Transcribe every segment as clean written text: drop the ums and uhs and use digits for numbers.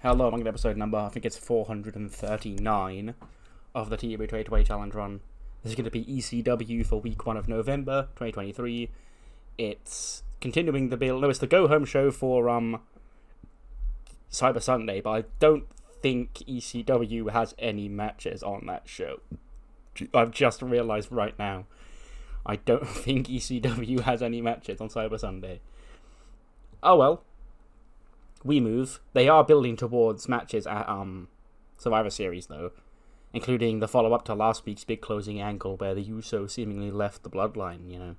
Hello, I'm going to episode number, I think it's 439 of the TEW 2020 Challenge Run. This is going to be ECW for week 1 of November 2023. It's continuing the build. No, it's the go-home show for Cyber Sunday, but I don't think ECW has any matches on that show. I've just realised right now. I don't think ECW has any matches on Cyber Sunday. Oh well. We move. They are building towards matches at Survivor Series though, including the follow-up to last week's big closing angle where the Usos seemingly left the bloodline, you know.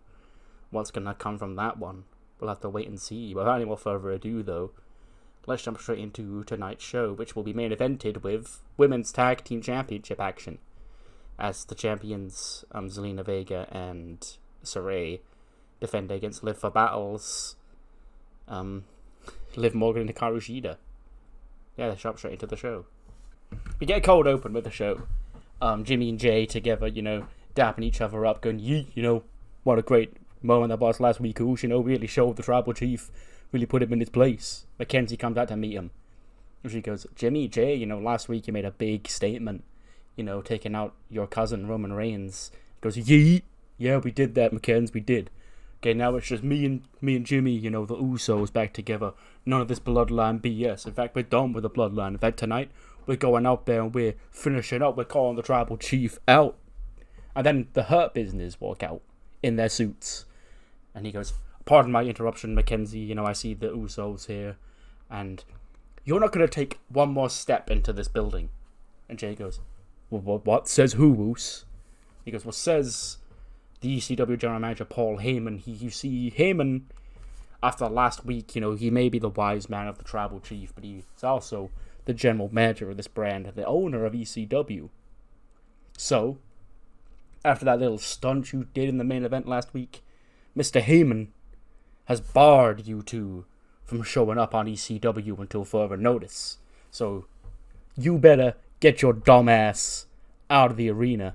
What's gonna come from that one? We'll have to wait and see. Without any more further ado though, let's jump straight into tonight's show, which will be main evented with Women's Tag Team Championship action, as the champions Zelina Vega and Saray defend against Liv for Battles, Liv Morgan and Hikaru Shida. Yeah, they jump straight into the show. We get a cold open with the show. Jimmy and Jay together, you know, dapping each other up, going, yeet, you know, what a great moment that was last week, who, you know, really showed the tribal chief, really put him in his place. Mackenzie comes out to meet him. And she goes, Jimmy, Jay, you know, last week you made a big statement, you know, taking out your cousin Roman Reigns. He goes, yeet, yeah, we did that, Mackenzie, we did. Okay, now it's just me and Jimmy, you know, the Usos back together. None of this bloodline BS. In fact, we're done with the bloodline. In fact, tonight, we're going out there and we're finishing up. We're calling the tribal chief out. And then the Hurt Business walk out in their suits. And he goes, pardon my interruption, Mackenzie. You know, I see the Usos here. And you're not going to take one more step into this building. And Jay goes, well, what? Says who, Us? He goes, well, says the ECW general manager Paul Heyman. You see, Heyman, after last week, you know, he may be the wise man of the tribal chief, but he's also the general manager of this brand, the owner of ECW. So, after that little stunt you did in the main event last week, Mr. Heyman has barred you two from showing up on ECW until further notice. So, you better get your dumb ass out of the arena,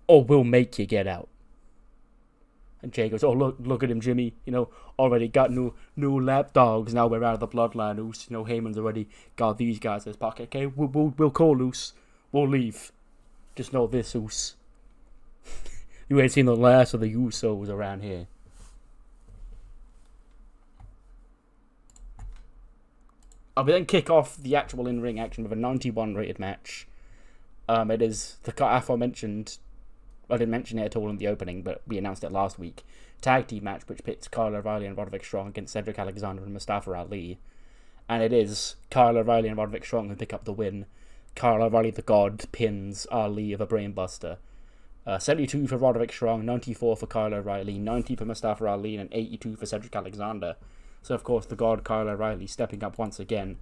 or we'll make you get out. And Jay goes, oh, look at him, Jimmy. You know, already got new lap dogs. Now we're out of the bloodline, Oos. You know, Heyman's already got these guys in his pocket. Okay, we'll call Oos. We'll leave. Just know this, Oos. You ain't seen the last of the Usos around here. We then kick off the actual in-ring action with a 91 rated match. It is the aforementioned, I didn't mention it at all in the opening, but we announced it last week, tag team match which pits Kyle O'Reilly and Roderick Strong against Cedric Alexander and Mustafa Ali. And it is Kyle O'Reilly and Roderick Strong who pick up the win. Kyle O'Reilly, the God, pins Ali of a brainbuster. 72 for Roderick Strong, 94 for Kyle O'Reilly, 90 for Mustafa Ali, and 82 for Cedric Alexander. So, of course, the God, Kyle O'Reilly, stepping up once again.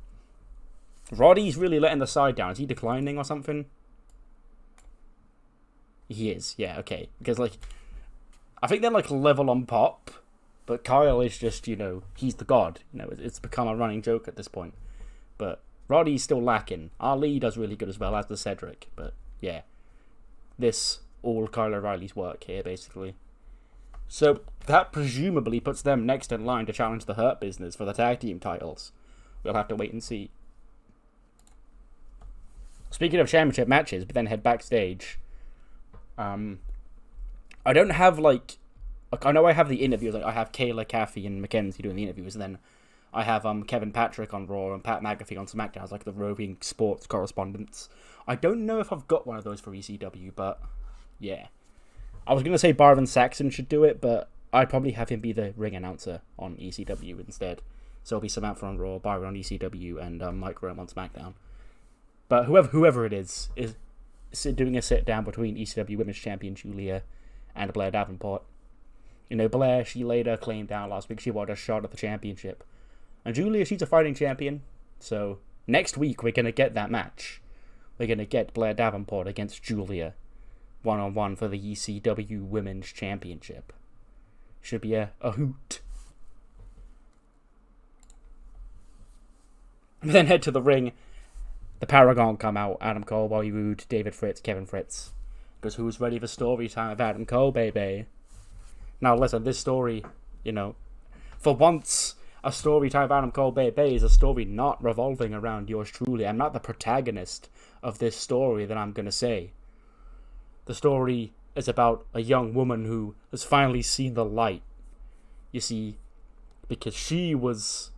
Roddy's really letting the side down. Is he declining or something? He is, yeah, okay. Because, like, I think they're, like, level on pop, but Kyle is just, you know, he's the God. You know, it's become a running joke at this point. But Roddy's still lacking. Ali does really good as well, as does Cedric. But, yeah, this all Kyle O'Reilly's work here, basically. So, that presumably puts them next in line to challenge the Hurt Business for the tag team titles. We'll have to wait and see. Speaking of championship matches, we then head backstage. I don't have, like, I know I have the interviews, like, I have Kayla, Kathy, and Mackenzie doing the interviews, and then I have, Kevin Patrick on Raw and Pat McAfee on SmackDown as, like, the roving sports correspondents. I don't know if I've got one of those for ECW, but, yeah. I was going to say Barvin Saxon should do it, but I'd probably have him be the ring announcer on ECW instead. So it'll be Samantha on Raw, Byron on ECW, and Mike Rome on SmackDown. But whoever it is doing a sit-down between ECW Women's Champion Julia and Blair Davenport. You know, Blair, she laid her claim down last week. She wanted a shot at the championship. And Julia, she's a fighting champion. So next week, we're going to get that match. We're going to get Blair Davenport against Julia, one-on-one for the ECW Women's Championship. Should be a hoot. We then head to the ring. The Paragon come out. Adam Cole, Bobby Roode, David Fritz, Kevin Fritz. Because who's ready for story time of Adam Cole, baby? Now listen, this story, you know, for once, a story time of Adam Cole Bay is a story not revolving around yours truly. I'm not the protagonist of this story that I'm going to say. The story is about a young woman who has finally seen the light. You see, because she was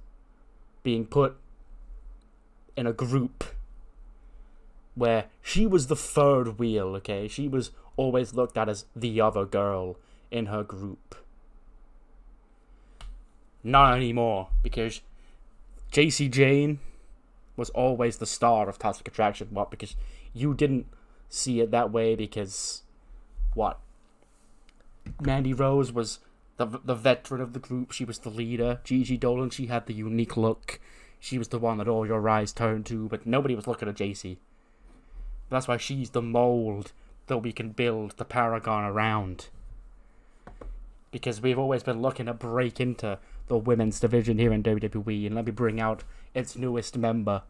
being put in a group where she was the third wheel, okay? She was always looked at as the other girl in her group. Not anymore, because JC Jane was always the star of Toxic Attraction. What? Because you didn't see it that way because, what? Mandy Rose was the veteran of the group. She was the leader. Gigi Dolan, she had the unique look. She was the one that all your eyes turned to, but nobody was looking at JC. That's why she's the mold that we can build the Paragon around. Because we've always been looking to break into the women's division here in WWE, and let me bring out its newest member,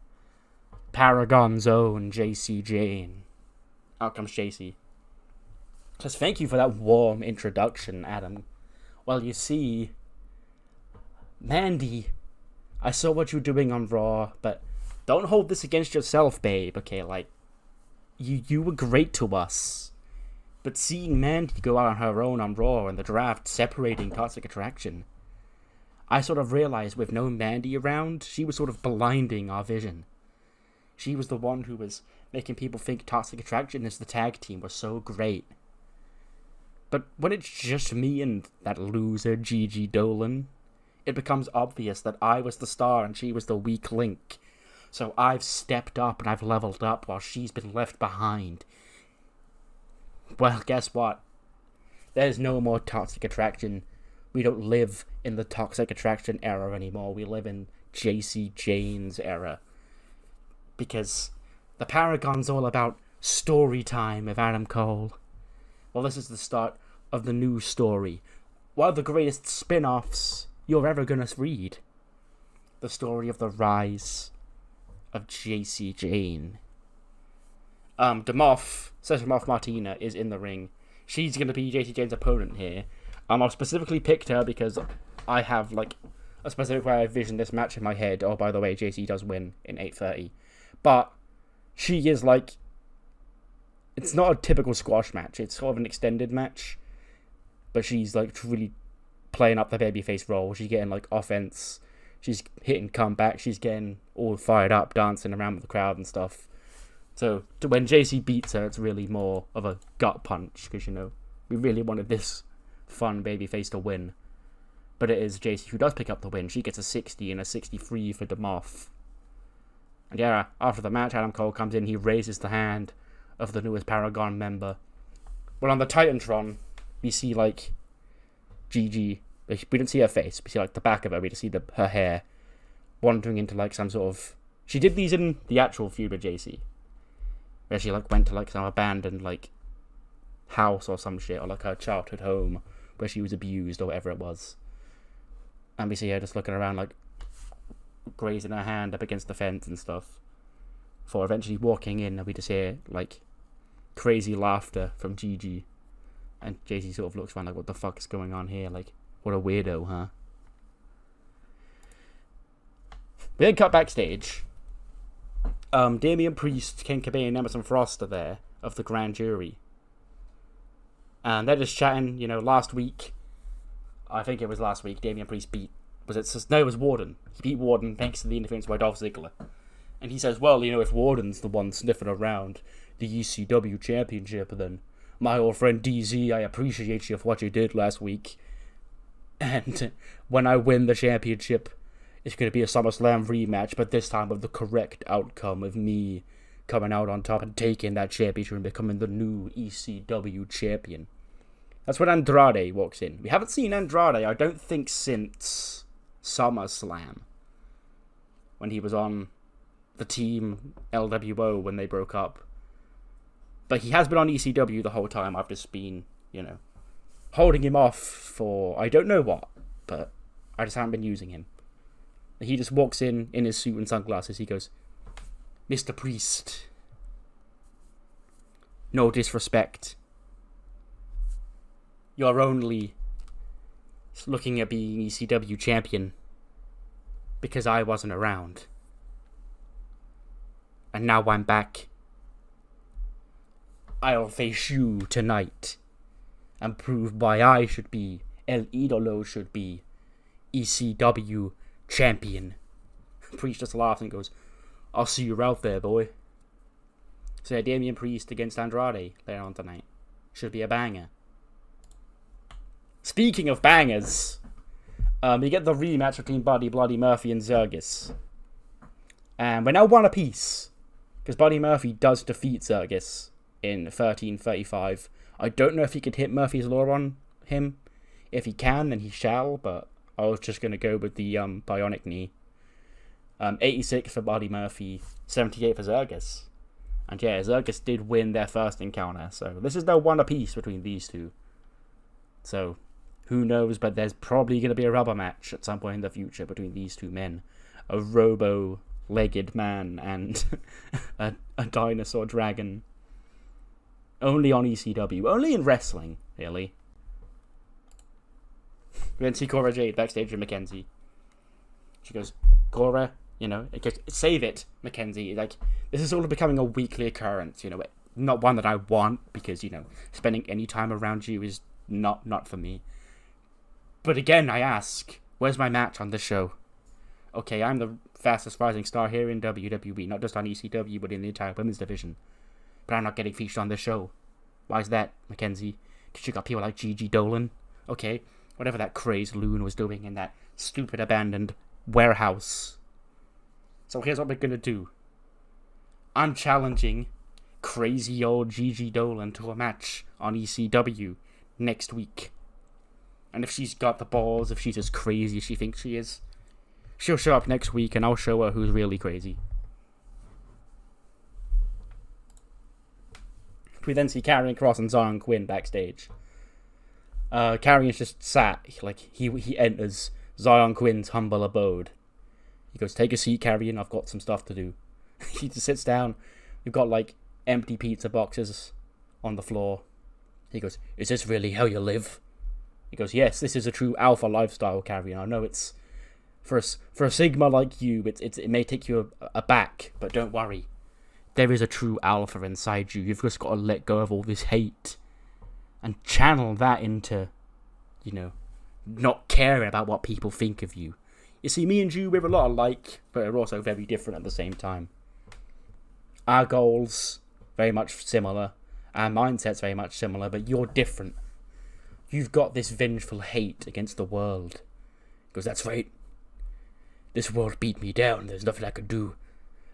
Paragon's own JC Jane. Out comes JC. Just thank you for that warm introduction, Adam. Well, you see, Mandy, I saw what you're doing on Raw, but don't hold this against yourself, babe, okay? Like, you were great to us. But seeing Mandy go out on her own on Raw and the draft separating Toxic Attraction, I sort of realized with no Mandy around, she was sort of blinding our vision. She was the one who was making people think Toxic Attraction as the tag team was so great. But when it's just me and that loser Gigi Dolan, it becomes obvious that I was the star and she was the weak link. So I've stepped up and I've leveled up while she's been left behind. Well, guess what? There's no more Toxic Attraction. We don't live in the Toxic Attraction era anymore. We live in JC Jane's era. Because the Paragon's all about story time of Adam Cole. Well, this is the start of the new story. One of the greatest spin-offs you're ever gonna read. The story of the rise of JC Jane. Session Moth Martina is in the ring. She's gonna be JC Jane's opponent here. I've specifically picked her because I have like a specific way I vision this match in my head. Oh, by the way, JC does win in 8:30, but she is like, it's not a typical squash match. It's sort of an extended match, but she's like really playing up the babyface role. She's getting like offense. She's hitting comeback. She's getting all fired up, dancing around with the crowd and stuff. So when JC beats her, it's really more of a gut punch because, you know, we really wanted this fun babyface to win. But it is JC who does pick up the win. She gets a 60 and a 63 for Demoff. And yeah, after the match, Adam Cole comes in. He raises the hand of the newest Paragon member. Well, on the Titantron, we see like Gigi. We don't see her face. We see like the back of her. We just see her hair wandering into like some sort of. She did these in the actual feud with JC, where she like went to like some abandoned like house or some shit, or like her childhood home where she was abused or whatever it was. And we see her just looking around like grazing her hand up against the fence and stuff, before eventually walking in, and we just hear like crazy laughter from Gigi, and JC sort of looks around like, what the fuck is going on here? Like, what a weirdo, huh? We then cut backstage. Damian Priest, Ken Cobain, and Emerson Frost are there of the grand jury. And they're just chatting, you know, last week, I think it was last week, Damian Priest beat, it was Warden. He beat Warden thanks to the interference by Dolph Ziggler. And he says, well, you know, if Warden's the one sniffing around the ECW championship, then my old friend DZ, I appreciate you for what you did last week. And when I win the championship, it's going to be a SummerSlam rematch, but this time with the correct outcome of me coming out on top and taking that championship and becoming the new ECW champion. That's when Andrade walks in. We haven't seen Andrade, I don't think, since SummerSlam, when he was on the team LWO when they broke up. But he has been on ECW the whole time. I've just been, you know, holding him off for I don't know what, but I just haven't been using him. He just walks in his suit and sunglasses. He goes, Mr. Priest, no disrespect. You're only looking at being ECW champion because I wasn't around. And now I'm back. I'll face you tonight and prove why I should be, El Idolo should be, ECW champion. Priest just laughs and goes, I'll see you out there, boy. So yeah, Damian Priest against Andrade later on tonight. Should be a banger. Speaking of bangers, you get the rematch between Buddy Bloody Murphy and Zergus. And we're now one apiece, because Buddy Murphy does defeat Zergus in 13:35. I don't know if he could hit Murphy's Law on him. If he can, then he shall, but I was just going to go with the bionic knee. 86 for Buddy Murphy, 78 for Zergus. And yeah, Zergus did win their first encounter, so this is now one apiece between these two. So, who knows, but there's probably going to be a rubber match at some point in the future between these two men. A robo-legged man and a dinosaur dragon. Only on ECW. Only in wrestling, really. We then see Cora Jade backstage with Mackenzie. She goes, Cora, you know, it goes, save it, Mackenzie. Like, this is sort of becoming a weekly occurrence, you know. Not one that I want, because, you know, spending any time around you is not for me. But again, I ask, where's my match on this show? Okay, I'm the fastest rising star here in WWE, not just on ECW, but in the entire women's division. But I'm not getting featured on this show. Why is that, Mackenzie? Because you got people like Gigi Dolan. Okay, whatever that crazed loon was doing in that stupid abandoned warehouse. So here's what we're gonna do. I'm challenging crazy old Gigi Dolan to a match on ECW next week. And if she's got the balls, if she's as crazy as she thinks she is, she'll show up next week and I'll show her who's really crazy. We then see Karrion Kross and Zion Quinn backstage. Karrion's just sat, like, he enters Zion Quinn's humble abode. He goes, take a seat, Karrion, I've got some stuff to do. He just sits down. We've got, like, empty pizza boxes on the floor. He goes, is this really how you live? He goes, yes, this is a true alpha lifestyle, Karrion. I know it's, for a Sigma like you, it may take you aback, but don't worry. There is a true alpha inside you. You've just got to let go of all this hate and channel that into, you know, not caring about what people think of you. You see, me and you, we're a lot alike, but we're also very different at the same time. Our goals, very much similar. Our mindset's very much similar, but you're different. You've got this vengeful hate against the world. Because that's right. This world beat me down. There's nothing I could do.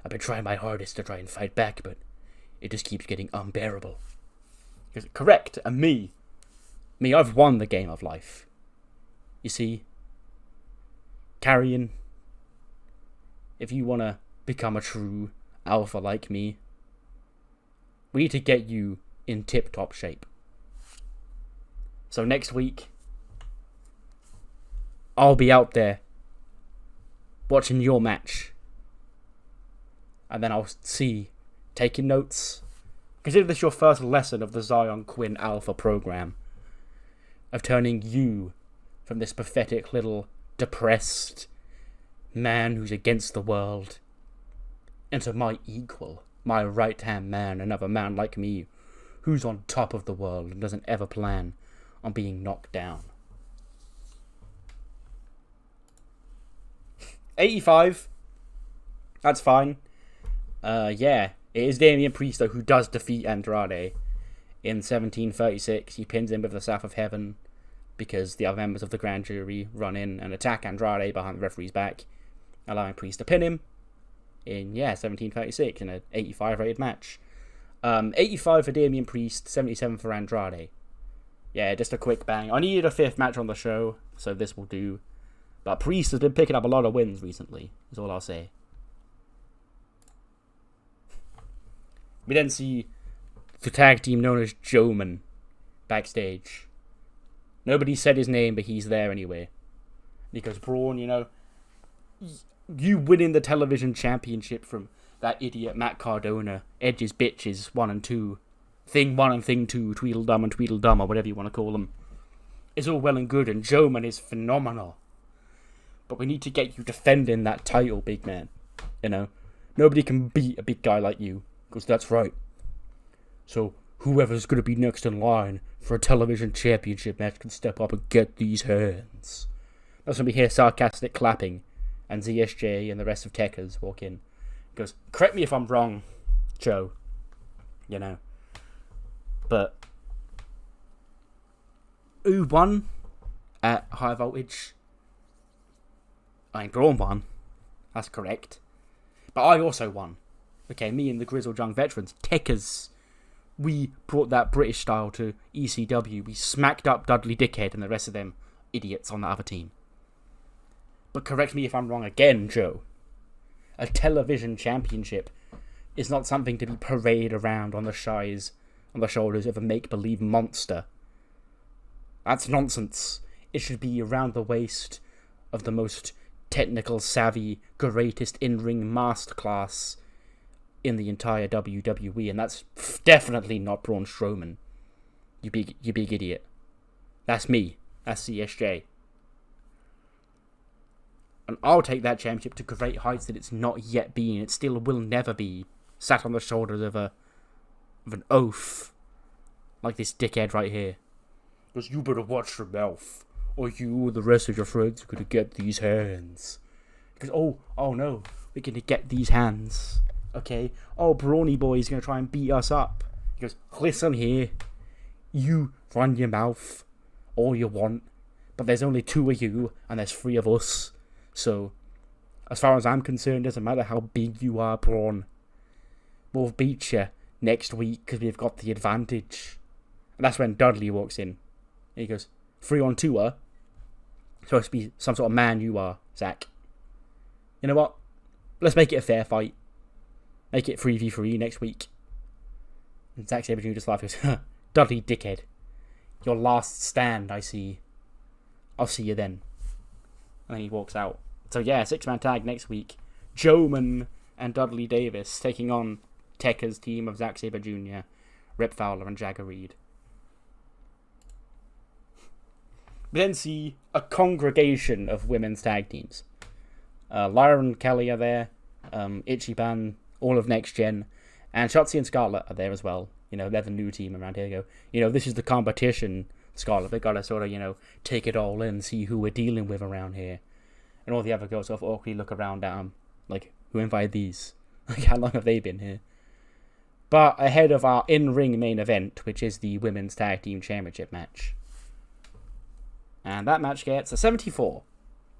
I've been trying my hardest to try and fight back, but it just keeps getting unbearable. Because, correct, and me, I've won the game of life. You see, Karrion, if you want to become a true alpha like me, we need to get you in tip-top shape. So next week, I'll be out there watching your match. And then I'll see, taking notes. Consider this your first lesson of the Zion Quinn Alpha program. Of turning you from this pathetic little depressed man who's against the world into my equal, my right-hand man, another man like me who's on top of the world and doesn't ever plan on being knocked down. 85. That's fine. Yeah, it is Damian Priest, though, who does defeat Andrade in 1736. He pins him with the Staff of Heaven because the other members of the grand jury run in and attack Andrade behind the referee's back, allowing Priest to pin him in, 1736 in an 85 rated match. 85 for Damian Priest, 77 for Andrade. Yeah, just a quick bang. I needed a fifth match on the show, so this will do. But Priest has been picking up a lot of wins recently, is all I'll say. We then see the tag team known as Joeman backstage. Nobody said his name, but he's there anyway. Because Braun, you winning the television championship from that idiot Matt Cardona, Edge's bitches 1 and 2, Thing 1 and Thing 2, Tweedledum and Tweedledum, or whatever you want to call them, is all well and good, and Joeman is phenomenal. But we need to get you defending that title, big man. You know? Nobody can beat a big guy like you. Because that's right. So, whoever's going to be next in line for a television championship match can step up and get these hands. That's when we hear sarcastic clapping. And ZSJ and the rest of Techers walk in. He goes, correct me if I'm wrong, Joe. You know. But who won at high voltage? I ain't Braun won. That's correct. But I also won. Okay, me and the grizzled young veterans, Techers. We brought that British style to ECW. We smacked up Dudley Dickhead and the rest of them idiots on the other team. But correct me if I'm wrong again, Joe. A television championship is not something to be paraded around on the shoulders of a make-believe monster. That's nonsense. It should be around the waist of the most technical, savvy, greatest in-ring masterclass in the entire WWE, and that's definitely not Braun Strowman. You big idiot. That's me. That's CSJ. And I'll take that championship to great heights that it's not yet been. It still will never be sat on the shoulders of an oaf like this dickhead right here. Because you better watch your mouth, or you and the rest of your friends are going to get these hands. Because, oh no, we're going to get these hands. Okay? Oh, Brawny Boy's going to try and beat us up. He goes, listen here, you run your mouth all you want, but there's only 2 of you, and there's 3 of us. So, as far as I'm concerned, it doesn't matter how big you are, Braun. We'll beat you next week because we've got the advantage. And that's when Dudley walks in. And he goes, 3-on-2, huh? Supposed to be some sort of man you are, Zach. You know what? Let's make it a fair fight. Make it 3v3 next week. And Zack Sabre Jr. just laughs and goes, Dudley dickhead. Your last stand, I see. I'll see you then. And then he walks out. So yeah, 6-man tag next week. Joman and Dudley Davis taking on Tekka's team of Zack Sabre Jr., Rip Fowler and Jagger Reed. We then see a congregation of women's tag teams. Lyra and Kelly are there. Ichiban, all of Next Gen. And Shotzi and Scarlett are there as well. You know, they're the new team around here. They go, you know, this is the competition, Scarlett. They gotta sort of, you know, take it all in, see who we're dealing with around here. And all the other girls sort of awkwardly look around at them. Like, who invited these? Like, how long have they been here? But ahead of our in-ring main event, which is the Women's Tag Team Championship match. And that match gets a 74.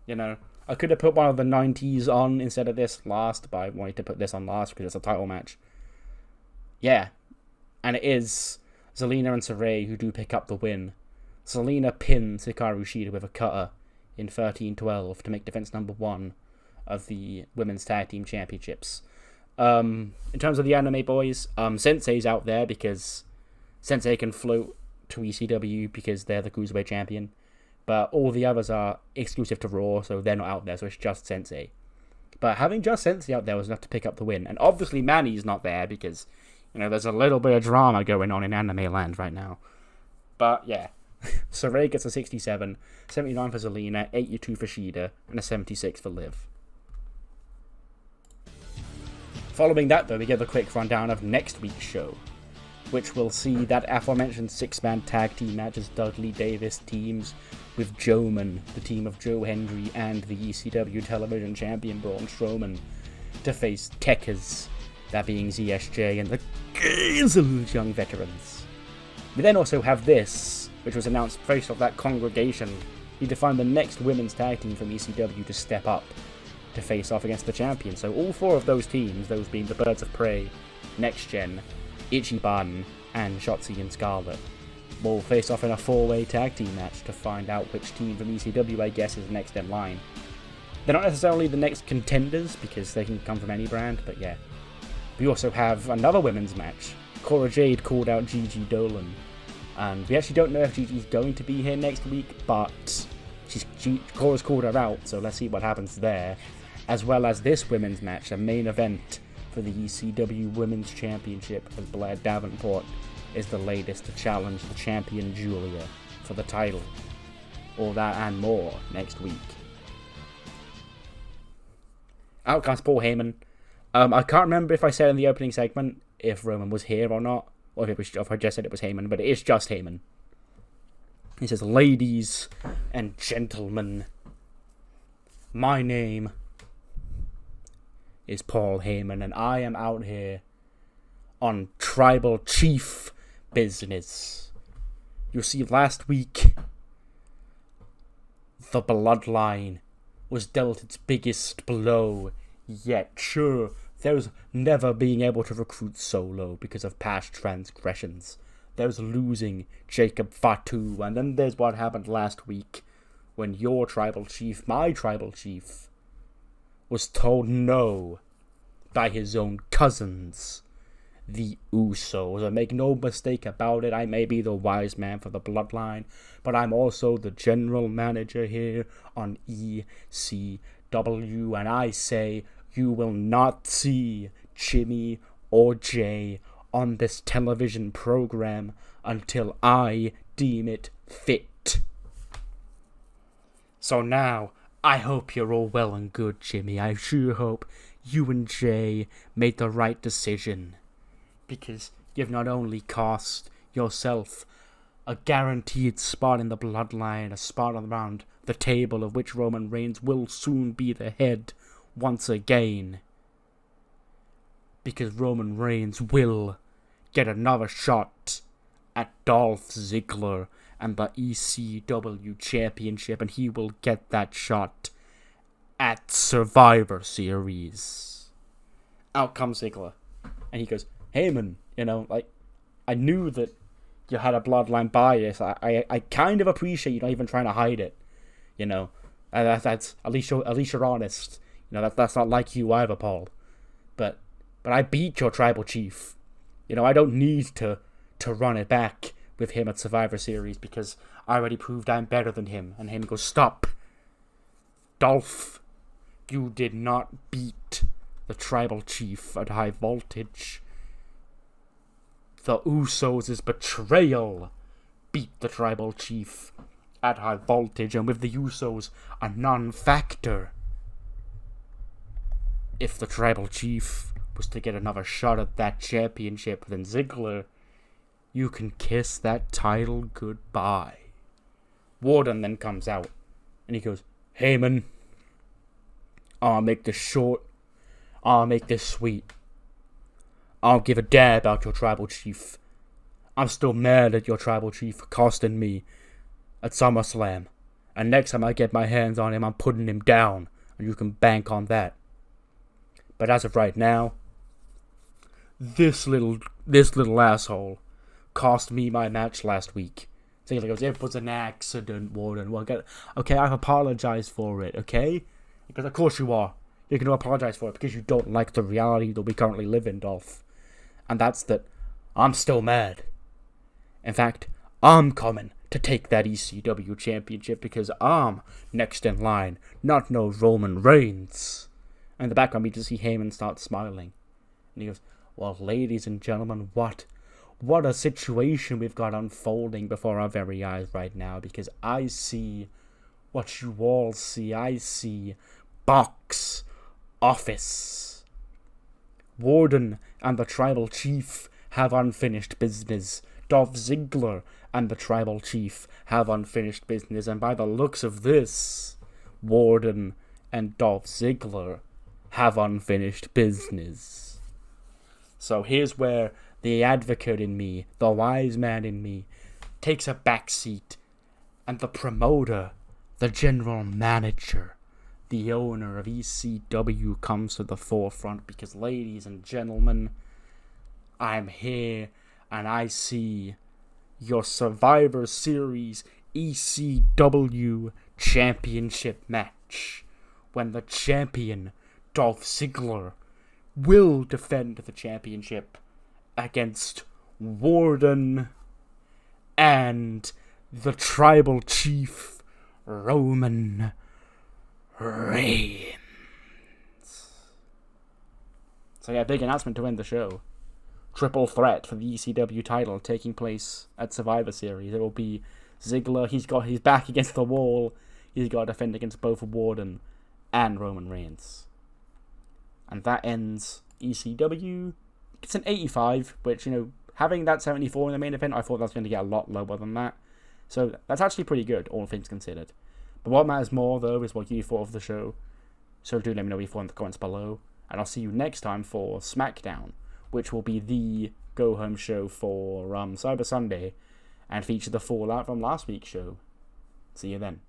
You know, I could have put one of the 90s on instead of this last, but I wanted to put this on last because it's a title match. Yeah. And it is Zelina and Saray who do pick up the win. Zelina pins Hikaru Shida with a cutter in 13-12 to make defense number 1 of the Women's Tag Team Championships. In terms of the anime boys, Sensei's out there because Sensei can float to ECW because they're the Cruiserweight champion. But all the others are exclusive to Raw, so they're not out there, so it's just Sensei. But having just Sensei out there was enough to pick up the win. And obviously Manny's not there because, you know, there's a little bit of drama going on in anime land right now. But yeah, Saray gets a 67, 79 for Zelina, 82 for Shida, and a 76 for Liv. Following that, though, we get a quick rundown of next week's show, which will see that aforementioned 6-man tag team matches Dudley Davis teams with Joman, the team of Joe Hendry, and the ECW television champion Braun Strowman, to face Techers, that being ZSJ and the grizzled young veterans. We then also have this, which was announced based off that congregation. We define the next women's tag team from ECW to step up to face off against the champion. So all 4 of those teams, those being the Birds of Prey, Next Gen, Ichiban, and Shotzi and Scarlett, will face off in a 4-way tag team match to find out which team from ECW, I guess, is next in line. They're not necessarily the next contenders, because they can come from any brand, but yeah. We also have another women's match. Cora Jade called out Gigi Dolan, and we actually don't know if Gigi's going to be here next week, but Cora's called her out, so let's see what happens there. As well as this women's match, a main event for the ECW Women's Championship, as Blair Davenport is the latest to challenge the champion Julia for the title. All that and more next week. Out comes Paul Heyman. I can't remember if I said in the opening segment if Roman was here or not, or if I just said it was Heyman, but it is just Heyman. He says, "Ladies and gentlemen, my name is Paul Heyman, and I am out here on tribal chief business. You see, last week, the bloodline was dealt its biggest blow yet. Sure, there's never being able to recruit Solo because of past transgressions. There's losing Jacob Fatu, and then there's what happened last week when your tribal chief, my tribal chief, was told no by his own cousins, the Usos. And make no mistake about it, I may be the wise man for the bloodline, but I'm also the general manager here on ECW, and I say you will not see Jimmy or Jay on this television program until I deem it fit. So now, I hope you're all well and good, Jimmy. I sure hope you and Jay made the right decision, because you've not only cost yourself a guaranteed spot in the bloodline, a spot around the table of which Roman Reigns will soon be the head once again, because Roman Reigns will get another shot at Dolph Ziggler and the ECW Championship, and he will get that shot at Survivor Series. Out comes Ziggler, and he goes, "Heyman, I knew that you had a bloodline bias. I kind of appreciate you not even trying to hide it, That's at least you're honest. That's not like you either, Paul. But I beat your tribal chief. I don't need to run it back with him at Survivor Series because I already proved I'm better than him." And him goes, "Stop. Dolph, you did not beat the tribal chief at High Voltage. The Usos' betrayal beat the tribal chief at High Voltage, and with the Usos a non-factor, if the tribal chief was to get another shot at that championship, then Ziggler, you can kiss that title goodbye." Warden then comes out, and he goes, "Heyman, I'll make this short, I'll make this sweet. I don't give a damn about your tribal chief. I'm still mad at your tribal chief for costing me at SummerSlam. And next time I get my hands on him, I'm putting him down, and you can bank on that. But as of right now, this little asshole cost me my match last week." So he goes, "It was an accident, Warden." Well, okay, I've apologized for it, okay? Because of course you are. You're going to apologize for it because you don't like the reality that we currently live in, Dolph. And that's that I'm still mad. In fact, I'm coming to take that ECW championship because I'm next in line, not no Roman Reigns. And in the background, we just see Heyman start smiling. And he goes, "Well, ladies and gentlemen, what a situation we've got unfolding before our very eyes right now, because I see what you all see. I see box office. Warden and the tribal chief have unfinished business. Dolph Ziggler and the tribal chief have unfinished business. And by the looks of this, Warden and Dolph Ziggler have unfinished business." So here's where the advocate in me, the wise man in me, takes a backseat, and the promoter, the general manager, the owner of ECW comes to the forefront, because, ladies and gentlemen, I'm here and I see your Survivor Series ECW Championship match, when the champion, Dolph Ziggler, will defend the championship against Warden and the tribal chief, Roman Reigns. So yeah, big announcement to end the show. Triple threat for the ECW title taking place at Survivor Series. It will be Ziggler, he's back against the wall. He's got to defend against both Warden and Roman Reigns. And that ends ECW. It's an 85, which, having that 74 in the main event, I thought that was going to get a lot lower than that. So that's actually pretty good, all things considered. But what matters more, though, is what you thought of the show. So do let me know what you thought in the comments below. And I'll see you next time for SmackDown, which will be the go-home show for Cyber Sunday and feature the fallout from last week's show. See you then.